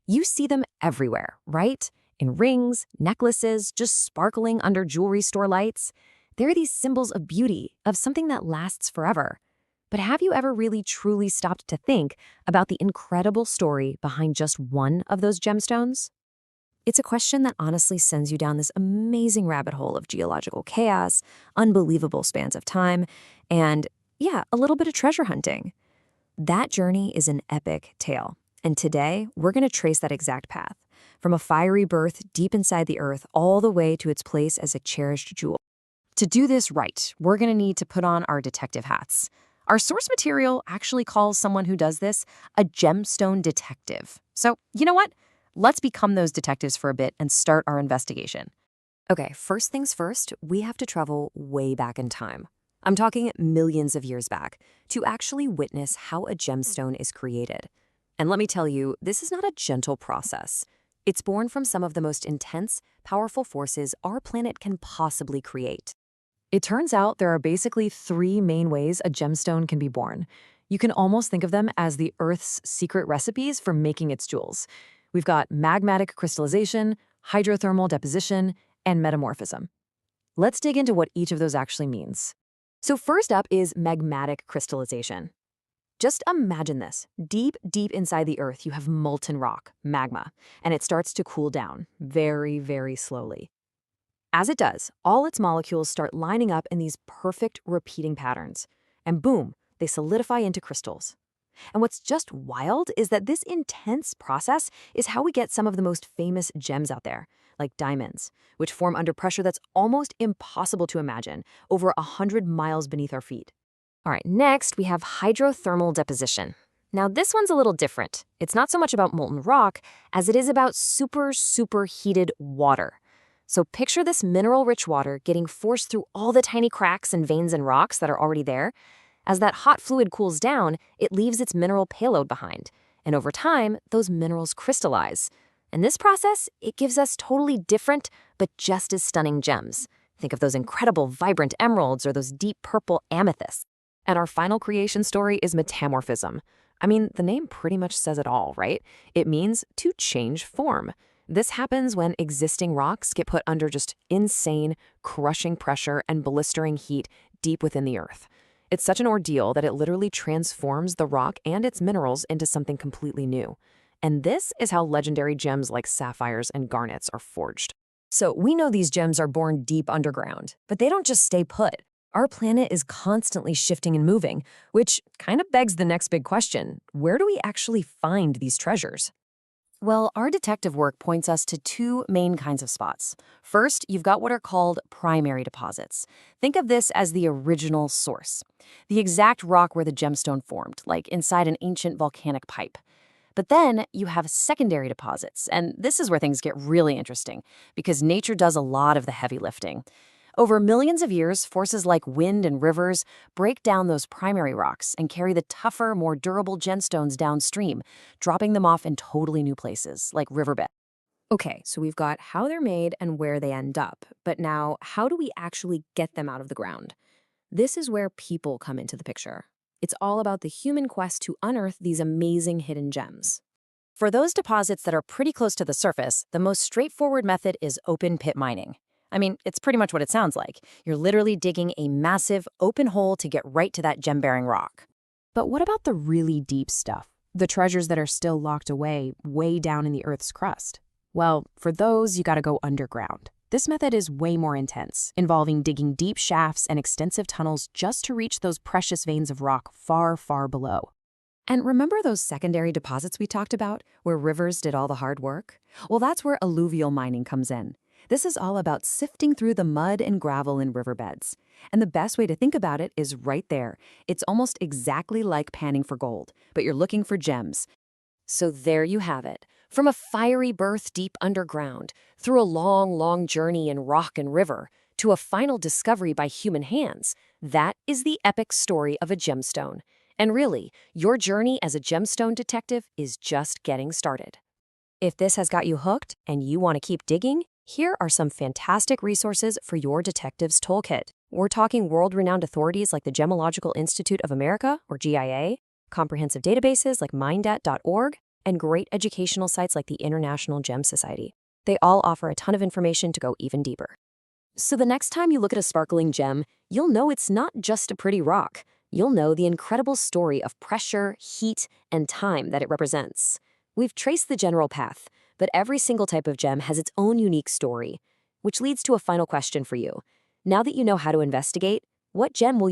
You see them everywhere, right? In rings, necklaces, just sparkling under jewelry store lights. They're these symbols of beauty, of something that lasts forever. But have you ever really truly stopped to think about the incredible story behind just one of those gemstones? It's a question that honestly sends you down this amazing rabbit hole of geological chaos, unbelievable spans of time, and, yeah, a little bit of treasure hunting. That journey is an epic tale, and today we're going to trace that exact path, from a fiery birth deep inside the earth all the way to its place as a cherished jewel. To do this right, we're going to need to put on our detective hats. Our source material actually calls someone who does this a gemstone detective. So, you know what? Let's become those detectives for a bit and start our investigation. Okay, first things first, we have to travel way back in time. I'm talking millions of years back, to actually witness how a gemstone is created. And let me tell you, this is not a gentle process. It's born from some of the most intense, powerful forces our planet can possibly create. It turns out there are basically three main ways a gemstone can be born. You can almost think of them as the Earth's secret recipes for making its jewels. We've got magmatic crystallization, hydrothermal deposition, and metamorphism. Let's dig into what each of those actually means. So first up is magmatic crystallization. Just imagine this. Deep, deep inside the Earth, you have molten rock, magma, and it starts to cool down very, very slowly. As it does, all its molecules start lining up in these perfect repeating patterns. And boom, they solidify into crystals. And what's just wild is that this intense process is how we get some of the most famous gems out there, like diamonds, which form under pressure that's almost impossible to imagine, over 100 miles beneath our feet. All right, next we have hydrothermal deposition. Now this one's a little different. It's not so much about molten rock as it is about super heated water. So picture this mineral-rich water getting forced through all the tiny cracks and veins and rocks that are already there. As that hot fluid cools down, it leaves its mineral payload behind. And over time, those minerals crystallize. And this process, it gives us totally different, but just as stunning gems. Think of those incredible vibrant emeralds or those deep purple amethysts. And our final creation story is metamorphism. I mean, the name pretty much says it all, right? It means to change form. This happens when existing rocks get put under just insane, crushing pressure and blistering heat deep within the earth. It's such an ordeal that it literally transforms the rock and its minerals into something completely new. And this is how legendary gems like sapphires and garnets are forged. So we know these gems are born deep underground, but they don't just stay put. Our planet is constantly shifting and moving, which kind of begs the next big question. Where do we actually find these treasures? Well, our detective work points us to two main kinds of spots. First, you've got what are called primary deposits. Think of this as the original source, the exact rock where the gemstone formed, like inside an ancient volcanic pipe. But then you have secondary deposits, and this is where things get really interesting, because nature does a lot of the heavy lifting. Over millions of years, forces like wind and rivers break down those primary rocks and carry the tougher, more durable gemstones downstream, dropping them off in totally new places, like riverbeds. Okay, so we've got how they're made and where they end up, but now how do we actually get them out of the ground? This is where people come into the picture. It's all about the human quest to unearth these amazing hidden gems. For those deposits that are pretty close to the surface, the most straightforward method is open pit mining. I mean, it's pretty much what it sounds like. You're literally digging a massive open hole to get right to that gem-bearing rock. But what about the really deep stuff? The treasures that are still locked away, way down in the Earth's crust? Well, for those, you gotta go underground. This method is way more intense, involving digging deep shafts and extensive tunnels just to reach those precious veins of rock far, far below. And remember those secondary deposits we talked about, where rivers did all the hard work? Well, that's where alluvial mining comes in. This is all about sifting through the mud and gravel in riverbeds. And the best way to think about it is right there. It's almost exactly like panning for gold, but you're looking for gems. So there you have it. From a fiery birth deep underground, through a long journey in rock and river, to a final discovery by human hands, that is the epic story of a gemstone. And really, your journey as a gemstone detective is just getting started. If this has got you hooked and you want to keep digging, here are some fantastic resources for your detective's toolkit. We're talking world-renowned authorities like the Gemological Institute of America, or GIA, comprehensive databases like mindat.org, and great educational sites like the International Gem Society. They all offer a ton of information to go even deeper. So the next time you look at a sparkling gem, you'll know it's not just a pretty rock. You'll know the incredible story of pressure, heat, and time that it represents. We've traced the general path, but every single type of gem has its own unique story, which leads to a final question for you. Now that you know how to investigate, what gem will you